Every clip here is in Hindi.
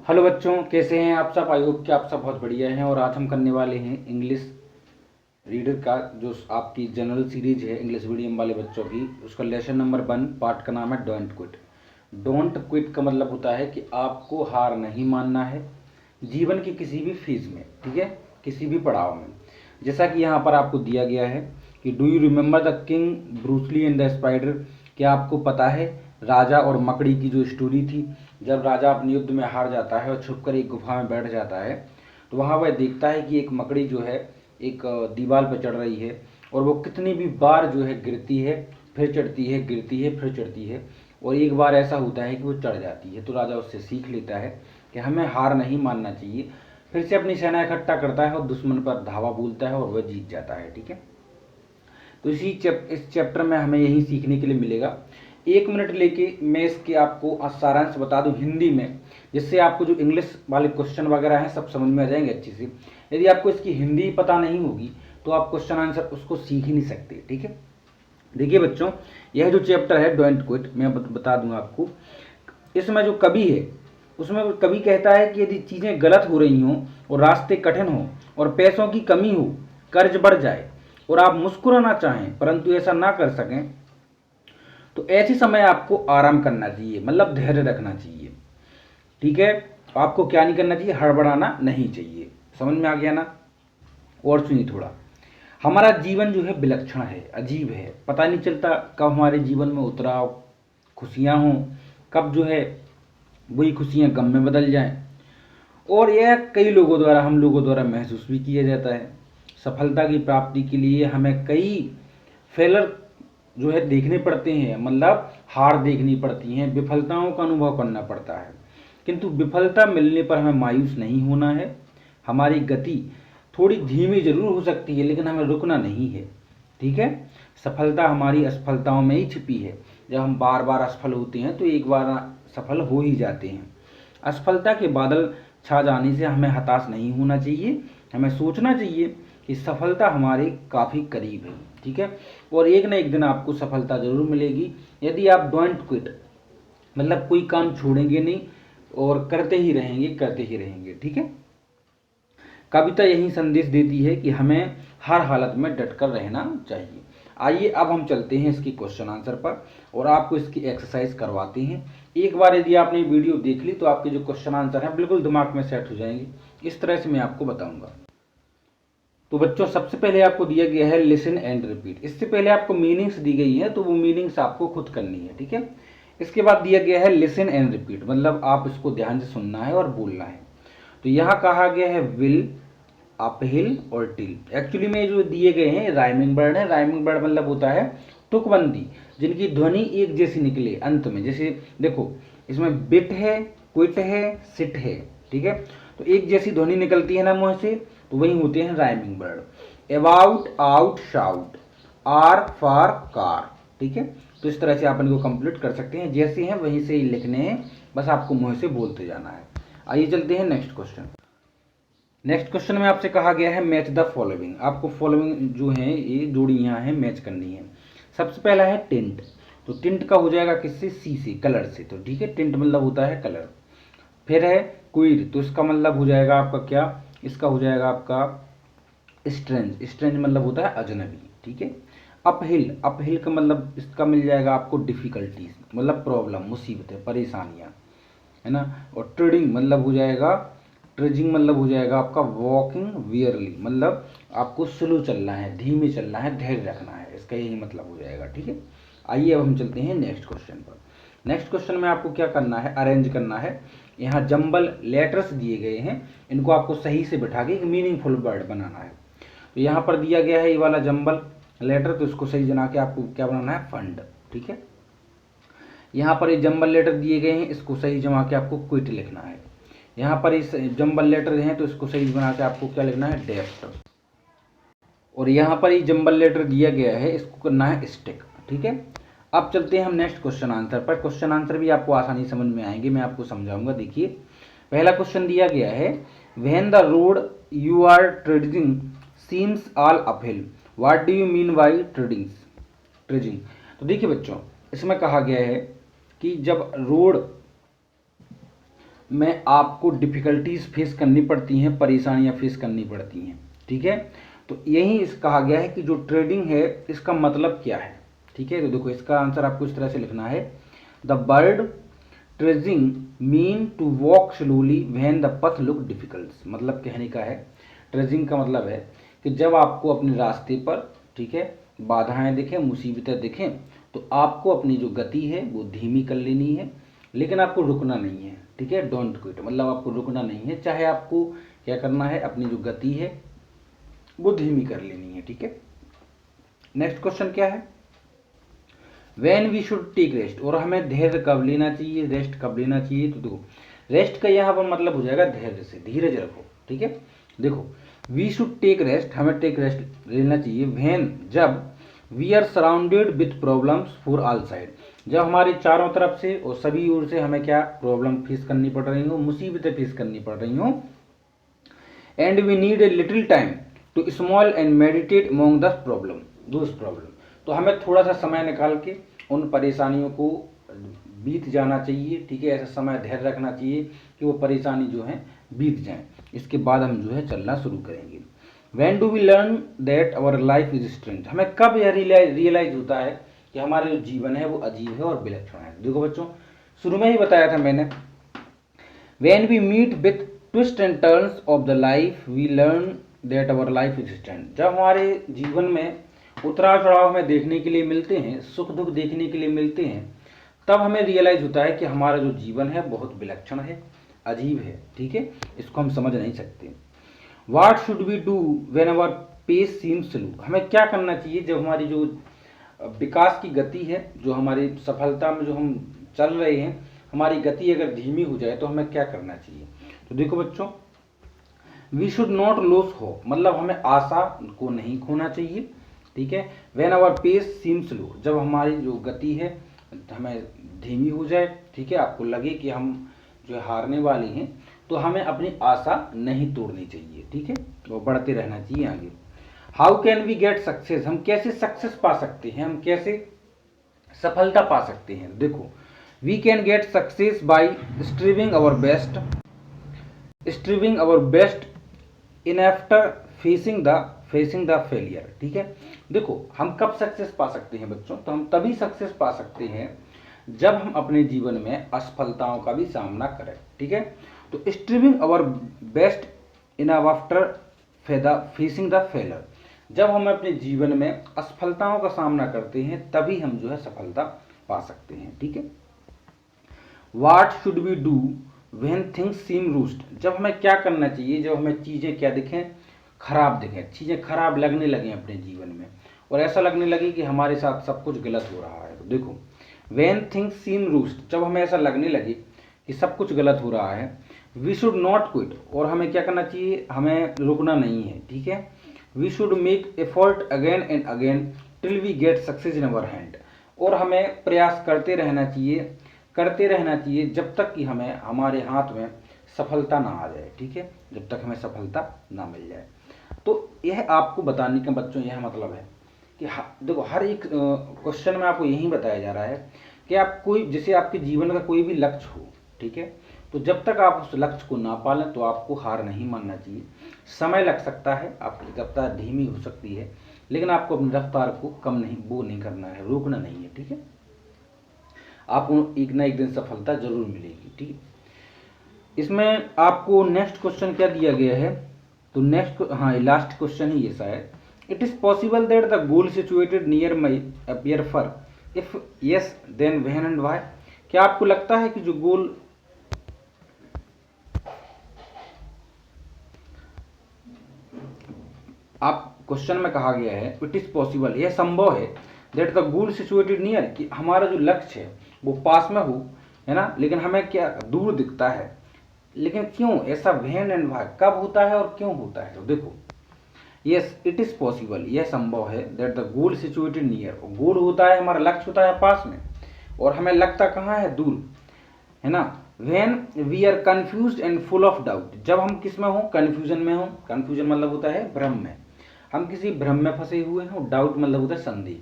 हेलो बच्चों, कैसे हैं आप सब। आई होप कि आप सब बहुत बढ़िया हैं। और आज हम करने वाले हैं इंग्लिश रीडर का जो आपकी जनरल सीरीज है इंग्लिश मीडियम वाले बच्चों की, उसका लेसन नंबर 1 पार्ट का नाम है डोंट क्विट। डोंट क्विट का मतलब होता है कि आपको हार नहीं मानना है जीवन की किसी भी फेज में, ठीक है, किसी भी पड़ाव में। जैसा कि यहाँ पर आपको दिया गया है कि do you remember the king Bruce Lee and the spider. क्या आपको पता है राजा और मकड़ी की जो स्टोरी थी। जब राजा अपने युद्ध में हार जाता है और छुपकर एक गुफा में बैठ जाता है तो वहाँ वह देखता है कि एक मकड़ी जो है एक दीवार पर चढ़ रही है और वो कितनी भी बार जो है गिरती है, फिर चढ़ती है, गिरती है, फिर चढ़ती है, और एक बार ऐसा होता है कि वो चढ़ जाती है। तो राजा उससे सीख लेता है कि हमें हार नहीं मानना चाहिए। फिर से अपनी सेना इकट्ठा करता है और दुश्मन पर धावा बोलता है और वह जीत जाता है, ठीक है। तो इस चैप्टर में हमें यही सीखने के लिए मिलेगा। 1 मिनट लेके मैं इसके आपको सारांश बता दूं हिंदी में, जिससे आपको जो इंग्लिश वाले क्वेश्चन वगैरह हैं सब समझ में आ जाएंगे अच्छे से। यदि आपको इसकी हिंदी पता नहीं होगी तो आप क्वेश्चन आंसर उसको सीख ही नहीं सकते, ठीक है। देखिए बच्चों, यह जो चैप्टर है डोंट क्विट, मैं बता दूं आपको। इसमें जो कवि है उसमें कवि कहता है कि यदि चीज़ें गलत हो रही हों और रास्ते कठिन हों और पैसों की कमी हो, कर्ज बढ़ जाए और आप मुस्कुराना चाहें परंतु ऐसा ना कर सकें, तो ऐसे समय आपको आराम करना चाहिए, मतलब धैर्य रखना चाहिए, ठीक है। आपको क्या नहीं करना चाहिए, हड़बड़ाना नहीं चाहिए। समझ में आ गया ना। और सुनिए थोड़ा, हमारा जीवन जो है विलक्षण है, अजीब है। पता नहीं चलता कब हमारे जीवन में उतराव खुशियाँ हों, कब जो है वही खुशियाँ गम में बदल जाएं। और यह कई लोगों द्वारा, हम लोगों द्वारा महसूस भी किया जाता है। सफलता की प्राप्ति के लिए हमें कई फेलर जो है देखने पड़ते हैं, मतलब हार देखनी पड़ती हैं, विफलताओं का अनुभव करना पड़ता है। किंतु विफलता मिलने पर हमें मायूस नहीं होना है। हमारी गति थोड़ी धीमी जरूर हो सकती है लेकिन हमें रुकना नहीं है, ठीक है। सफलता हमारी असफलताओं में ही छिपी है। जब हम बार बार असफल होते हैं तो एक बार सफल हो ही जाते हैं। असफलता के बादल छा जाने से हमें हताश नहीं होना चाहिए। हमें सोचना चाहिए कि सफलता हमारे काफ़ी करीब है, ठीक है। और एक ना एक दिन आपको सफलता जरूर मिलेगी यदि आप डोंट क्विट, मतलब कोई काम छोड़ेंगे नहीं और करते ही रहेंगे, करते ही रहेंगे, ठीक है। कविता यही संदेश देती है कि हमें हर हालत में डटकर रहना चाहिए। आइए अब हम चलते हैं इसकी क्वेश्चन आंसर पर और आपको इसकी एक्सरसाइज करवाते हैं। एक बार यदि आपने वीडियो देख ली तो आपके जो क्वेश्चन आंसर हैं बिल्कुल दिमाग में सेट हो जाएंगे। इस तरह से मैं आपको बताऊंगा। तो बच्चों, सबसे पहले आपको दिया गया है लिसन एंड रिपीट। इससे पहले आपको मीनिंग्स दी गई है तो वो मीनिंग्स आपको खुद करनी है, ठीक है। इसके बाद दिया गया है लिसन एंड रिपीट, मतलब आप इसको ध्यान से सुनना है और बोलना है। तो यहाँ कहा गया है विल, अपहिल और टिल। एक्चुअली में जो दिए गए हैं राइमिंग वर्ड है। राइमिंग वर्ड मतलब होता है तुकबंदी, जिनकी ध्वनि एक जैसी निकले अंत में। जैसे देखो, इसमें बिट है, क्विट है, सिट है, ठीक है। तो एक जैसी ध्वनि निकलती है ना मुंह से, तो वही होते हैं rhyming word. About, out, shout, are, far, car, ठीक है। तो इस तरह से आप इनको कंप्लीट कर सकते हैं। जैसे हैं वहीं से ही लिखने हैं, बस आपको मुंह से बोलते जाना है। आइए चलते हैं नेक्स्ट क्वेश्चन। नेक्स्ट क्वेश्चन में आपसे कहा गया है मैच द फॉलोइंग। आपको फॉलोइंग जो है ये जोड़ियां हैं, मैच करनी है। सबसे पहला है टिंट। तो टिंट का हो जाएगा किससे, सी से, कलर से। तो ठीक है, टिंट मतलब होता है कलर। फिर है क्वीर, तो इसका मतलब हो जाएगा आपका क्या, इसका हो जाएगा आपका स्ट्रेंज। स्ट्रेंज मतलब होता है अजनबी, ठीक है। अपहिल, अपहिल का मतलब इसका मिल जाएगा आपको डिफिकल्टीज, मतलब प्रॉब्लम, मुसीबतें, परेशानियां, है ना। और ट्रेडिंग मतलब हो जाएगा, ट्रेजिंग मतलब हो जाएगा आपका वॉकिंग वियरली, मतलब आपको स्लो चलना है, धीमे चलना है, धैर्य रखना है, इसका यही मतलब हो जाएगा, ठीक है। आइए अब हम चलते हैं नेक्स्ट क्वेश्चन पर। नेक्स्ट क्वेश्चन में आपको क्या करना है, अरेंज करना है। यहाँ जंबल लेटर्स दिए गए हैं, इनको आपको सही से बिठा के एक मीनिंगफुल वर्ड बनाना है। तो यहाँ पर दिया गया है ये वाला जंबल लेटर, तो इसको सही बना के आपको क्या बनाना है, फंड, ठीक है। यहाँ पर ये जंबल लेटर दिए गए हैं, इसको सही जमा के आपको क्विट लिखना है। यहाँ पर इस जंबल लेटर हैं तो इसको सही बना के आपको क्या लिखना है, डेप्ट। और यहाँ पर ये जंबल लेटर दिया गया है, इसको करना है स्टिक, ठीक है। अब चलते हैं हम नेक्स्ट क्वेश्चन आंसर पर। क्वेश्चन आंसर भी आपको आसानी समझ में आएंगे, मैं आपको समझाऊंगा। देखिए, पहला क्वेश्चन दिया गया है when the road you are trading seems all uphill, what do you mean by trading. तो देखिए बच्चों, इसमें कहा गया है कि जब रोड में आपको डिफ़िकल्टीज फेस करनी पड़ती हैं, परेशानियां फेस करनी पड़ती हैं, ठीक है। तो यही इस कहा गया है कि जो ट्रेडिंग है इसका मतलब क्या है, ठीक है। तो देखो इसका आंसर आपको इस तरह से लिखना है, the word trudging mean to walk slowly when the path look difficult. मतलब कहने का है, ट्रेजिंग का मतलब है कि जब आपको अपने रास्ते पर, ठीक है, बाधाएं दिखें, मुसीबतें दिखें, तो आपको अपनी जो गति है वो धीमी कर लेनी है, लेकिन आपको रुकना नहीं है, ठीक है। डोंट क्विट, मतलब आपको रुकना नहीं है, चाहे आपको क्या करना है, अपनी जो गति है वो धीमी कर लेनी है, ठीक है। नेक्स्ट क्वेश्चन क्या है, when we should take rest, और हमें धैर्य कब लेना चाहिए, रेस्ट कब लेना चाहिए। तो देखो रेस्ट का यहाँ पर मतलब हो जाएगा धैर्य से, धीरज रखो, ठीक है। देखो वी शुड टेक रेस्ट, हमें टेक रेस्ट लेना चाहिए वेन, जब we are surrounded with problems for all side, जब हमारे चारों तरफ से और सभी ओर से हमें क्या प्रॉब्लम फेस करनी पड़ रही हो, मुसीबतें फेस करनी पड़ रही हो, and we need a little time to small and meditate among the problem, those problem. तो हमें थोड़ा सा समय निकाल के उन परेशानियों को बीत जाना चाहिए, ठीक है। ऐसा समय धैर्य रखना चाहिए कि वो परेशानी जो है बीत जाए, इसके बाद हम जो है चलना शुरू करेंगे। When do we learn that our life is strength, हमें कब यह रियलाइज होता है कि हमारा जो जीवन है वो अजीब है और विलक्षण है। देखो बच्चों शुरू में ही बताया था मैंने, when we meet with twist and turns of the life we learn that our life is strength. जब हमारे जीवन में उतराव चढ़ाव हमें देखने के लिए मिलते हैं, सुख दुख देखने के लिए मिलते हैं, तब हमें रियलाइज होता है कि हमारा जो जीवन है बहुत विलक्षण है, अजीब है, ठीक है। इसको हम समझ नहीं सकते। What should we do when our pace seems slow, हमें क्या करना चाहिए जब हमारी जो विकास की गति है, जो हमारी सफलता में जो हम चल रहे हैं, हमारी गति अगर धीमी हो जाए तो हमें क्या करना चाहिए। तो देखो बच्चों, we should not lose hope, मतलब हमें आशा को नहीं खोना चाहिए, ठीक है। When our pace seems low, जब हमारी जो गति है हमें धीमी हो जाए, ठीक है, आपको लगे कि हम जो हारने वाले हैं, तो हमें अपनी आशा नहीं तोड़नी चाहिए, ठीक है, वो बढ़ते रहना चाहिए आगे। How can we get success, हम कैसे सक्सेस पा सकते हैं, हम कैसे सफलता पा सकते हैं। देखो we can get success by striving our best in after facing the failure, ठीक है। देखो हम कब सक्सेस पा सकते हैं बच्चों, तो हम तभी सक्सेस पा सकते हैं जब हम अपने जीवन में असफलताओं का भी सामना करें, ठीक है। तो striving our best in after facing the failure, जब हम अपने जीवन में असफलताओं का सामना करते हैं तभी हम जो है सफलता पा सकते हैं, ठीक है। What should we do when things seem worst, जब हमें क्या करना चाहिए जब हमें चीज़ें क्या दिखें, खराब दिखें, चीज़ें खराब लगने लगें अपने जीवन में, और ऐसा लगने लगे कि हमारे साथ सब कुछ गलत हो रहा है। तो देखो व्हेन थिंग्स सीम रूस्ट, जब हमें ऐसा लगने लगे कि सब कुछ गलत हो रहा है, वी शुड नॉट क्विट, और हमें क्या करना चाहिए, हमें रुकना नहीं है, ठीक है। We should make effort again and again till we get success in our hand, और हमें प्रयास करते रहना चाहिए जब तक कि हमें हमारे हाथ में सफलता ना आ जाए, ठीक है, जब तक हमें सफलता ना मिल जाए। तो यह आपको बताने का बच्चों यह मतलब है कि देखो हर एक क्वेश्चन में आपको यही बताया जा रहा है कि आप कोई, जैसे आपके जीवन का कोई भी लक्ष्य हो, ठीक है, तो जब तक आप उस लक्ष्य को ना पालें तो आपको हार नहीं मानना चाहिए। समय लग सकता है, आपकी रफ्तार धीमी हो सकती है, लेकिन आपको अपनी रफ्तार को कम नहीं, वो नहीं करना है, रोकना नहीं है, ठीक है। आपको एक ना एक दिन सफलता जरूर मिलेगी, ठीक है। इसमें आपको नेक्स्ट क्वेश्चन क्या दिया गया है, तो नेक्स्ट, हाँ लास्ट क्वेश्चन ही ये शायद, it is possible that the goal situated near may appear far, if yes then when and why, क्या आपको लगता है कि जो गोल, आप क्वेश्चन में कहा गया है इट इज पॉसिबल, यह संभव है, that the goal situated near, कि हमारा जो लक्ष्य है वो पास में हो, है ना, लेकिन हमें क्या दूर दिखता है, लेकिन क्यों ऐसा, व्हेन एंड व्हाई, कब होता है और क्यों होता है। तो देखो यस इट इज पॉसिबल, यह संभव है, that the goal situated near, goal होता है, हमारा लक्ष्य होता है पास में, और हमें लगता कहाँ है, दूर, है ना। When we are confused and full of doubt, जब हम किस में हो, कंफ्यूजन में हो, कंफ्यूजन मतलब होता है भ्रम में, हम किसी भ्रम में फंसे हुए हैं, और डाउट मतलब होता है संदेह।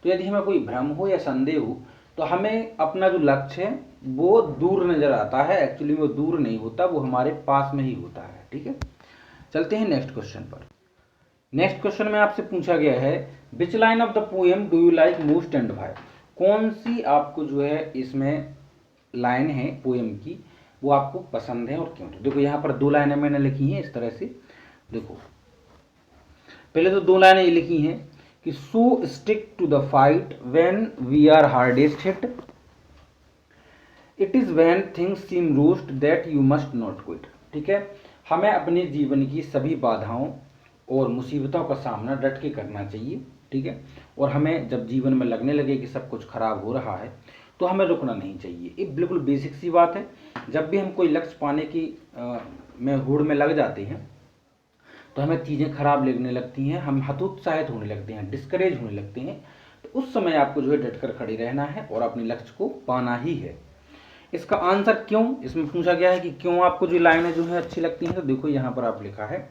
तो यदि हमें कोई भ्रम हो या संदेह हो तो हमें अपना जो लक्ष्य है वो दूर नज़र आता है, एक्चुअली वो दूर नहीं होता, वो हमारे पास में ही होता है। ठीक है, चलते हैं नेक्स्ट क्वेश्चन पर। नेक्स्ट क्वेश्चन में आपसे पूछा गया है which line of the poem do you like most and why. कौन सी आपको जो है इसमें लाइन है पोएम की वो आपको पसंद है और क्यों। तो देखो यहाँ पर 2 लाइनें मैंने लिखी हैं इस तरह से। देखो पहले तो 2 लाइनें ये लिखी हैं कि so stick to the fight when we are hardest hit, it is when things seem worst that you must not quit. ठीक है, हमें अपने जीवन की सभी बाधाओं और मुसीबतों का सामना डट के करना चाहिए। ठीक है, और हमें जब जीवन में लगने लगे कि सब कुछ खराब हो रहा है तो हमें रुकना नहीं चाहिए। ये बिल्कुल बेसिक सी बात है। जब भी हम कोई लक्ष्य पाने की में होड़ में लग जाते हैं तो हमें चीज़ें खराब लगने लगती हैं, हम हतोत्साहित होने लगते हैं, डिस्करेज होने लगते हैं। तो उस समय आपको जो है डटकर खड़ी रहना है और अपने लक्ष्य को पाना ही है। इसका आंसर क्यों, इसमें पूछा गया है कि क्यों आपको जो लाइनें जो है अच्छी लगती हैं। तो देखो यहाँ पर आप लिखा है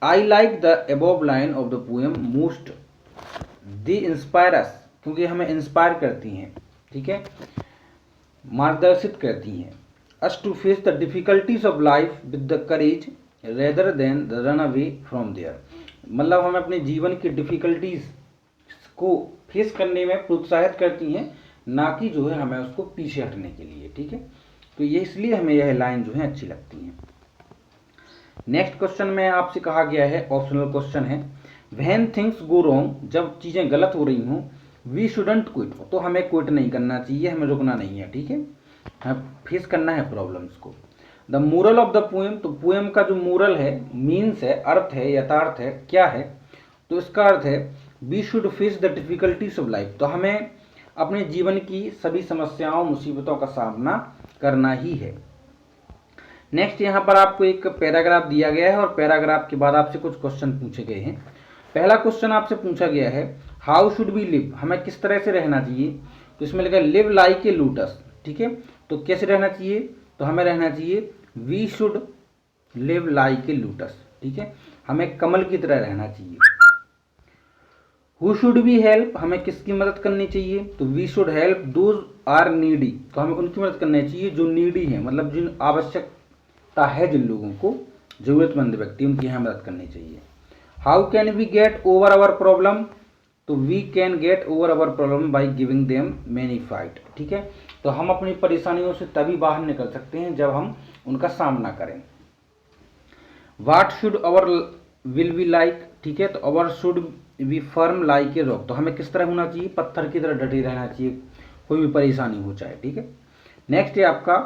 I like the above line of the poem most, they inspire अस, क्योंकि हमें इंस्पायर करती हैं। ठीक है, मार्गदर्शित करती हैं। Us to face the difficulties of life with the courage rather than the run away from there. मतलब हमें अपने जीवन की डिफिकल्टीज को फेस करने में प्रोत्साहित करती हैं, ना कि जो है हमें उसको पीछे हटने के लिए। ठीक है, तो ये इसलिए हमें यह लाइन जो है अच्छी लगती हैं। नेक्स्ट क्वेश्चन में आपसे कहा गया है, ऑप्शनल क्वेश्चन है, व्हेन थिंग्स गो रॉन्ग, जब चीज़ें गलत हो रही हों, वी शुडंट क्विट, तो हमें क्विट नहीं करना चाहिए, हमें रुकना नहीं है। ठीक है, हमें फेस करना है प्रॉब्लम्स को। The moral of the poem, तो पोएम का जो मोरल है, मीन्स है, अर्थ है, यथार्थ है, क्या है, तो इसका अर्थ है we should face the difficulties of life, तो हमें अपने जीवन की सभी समस्याओं मुसीबतों का सामना करना ही है। नेक्स्ट यहाँ पर आपको एक पैराग्राफ दिया गया है और पैराग्राफ के बाद आपसे कुछ क्वेश्चन पूछे गए हैं। पहला क्वेश्चन आपसे पूछा गया है हाउ शुड वी लिव, हमें किस तरह से रहना चाहिए। तो इसमें लिखा है लिव लाइक ए लोटस। ठीक है, तो कैसे रहना चाहिए, तो हमें रहना चाहिए we should live like a lotus. ठीक है, हमें कमल की तरह रहना चाहिए। हु शुड वी हेल्प, हमें किसकी मदद करनी चाहिए, तो we should help those are needy, तो हमें उनकी मदद करनी चाहिए जो नीडी है, मतलब जिन आवश्यकता है, जिन लोगों को जरूरतमंद व्यक्ति, उनकी यहाँ मदद करनी चाहिए। How can we get over our problem, तो we can get over our problem by giving them many fight. ठीक है, तो हम अपनी परेशानियों से तभी बाहर निकल सकते हैं जब हम उनका सामना करें। What should our will we like, ठीक है, तो our should we firm like a rock, तो हमें किस तरह होना चाहिए, पत्थर की तरह डटे रहना चाहिए, कोई भी परेशानी हो चाहे। ठीक है, नेक्स्ट है आपका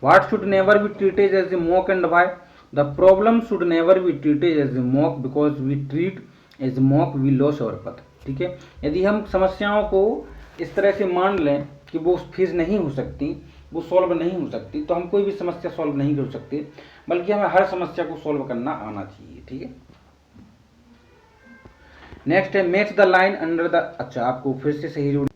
what should never be treated as a mock and why, the problem should never be treated as a mock because we treat as mock we loss our path. ठीक है, यदि हम समस्याओं को इस तरह से मान लें कि वो फेस नहीं हो सकती, वो सॉल्व नहीं हो सकती, तो हम कोई भी समस्या सॉल्व नहीं कर सकते, बल्कि हमें हर समस्या को सॉल्व करना आना चाहिए। ठीक है, नेक्स्ट है match the line under the, अच्छा आपको फिर से सही जोड़ी,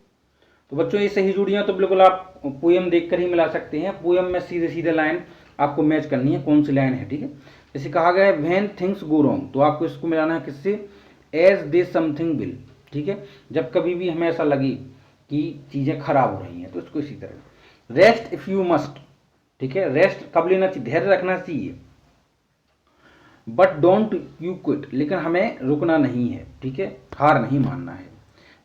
तो बच्चों ये सही जोड़ियां तो बिल्कुल आप पोएम देखकर ही मिला सकते हैं। पोएम में सीधे सीधे लाइन आपको मैच करनी है, कौन सी लाइन है। ठीक है, जैसे कहा गया है व्हेन थिंग्स गो रॉन्ग, तो आपको इसको मिलाना है किससे, एज दे समथिंग विल। ठीक है, जब कभी भी हमें ऐसा लगे कि चीज़ें खराब हो रही हैं तो इसको इसी तरह। रेस्ट इफ यू मस्ट, ठीक है, रेस्ट कब लेना चाहिए, धैर्य रखना चाहिए, बट डोंट यू क्विट, लेकिन हमें रुकना नहीं है। ठीक है, हार नहीं मानना है।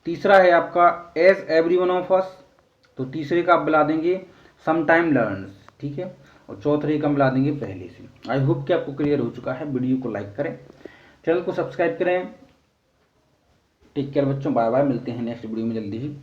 तीसरा है आपका age every one of us, तो तीसरे का आप मिला देंगे सम टाइम लर्न्स। ठीक है, और चौथे का मिला देंगे पहले से। आई होप कि आपको क्लियर हो चुका है। वीडियो को लाइक करें, चैनल को सब्सक्राइब करें। टेक केयर बच्चों, बाय बाय, मिलते हैं नेक्स्ट वीडियो में जल्दी ही।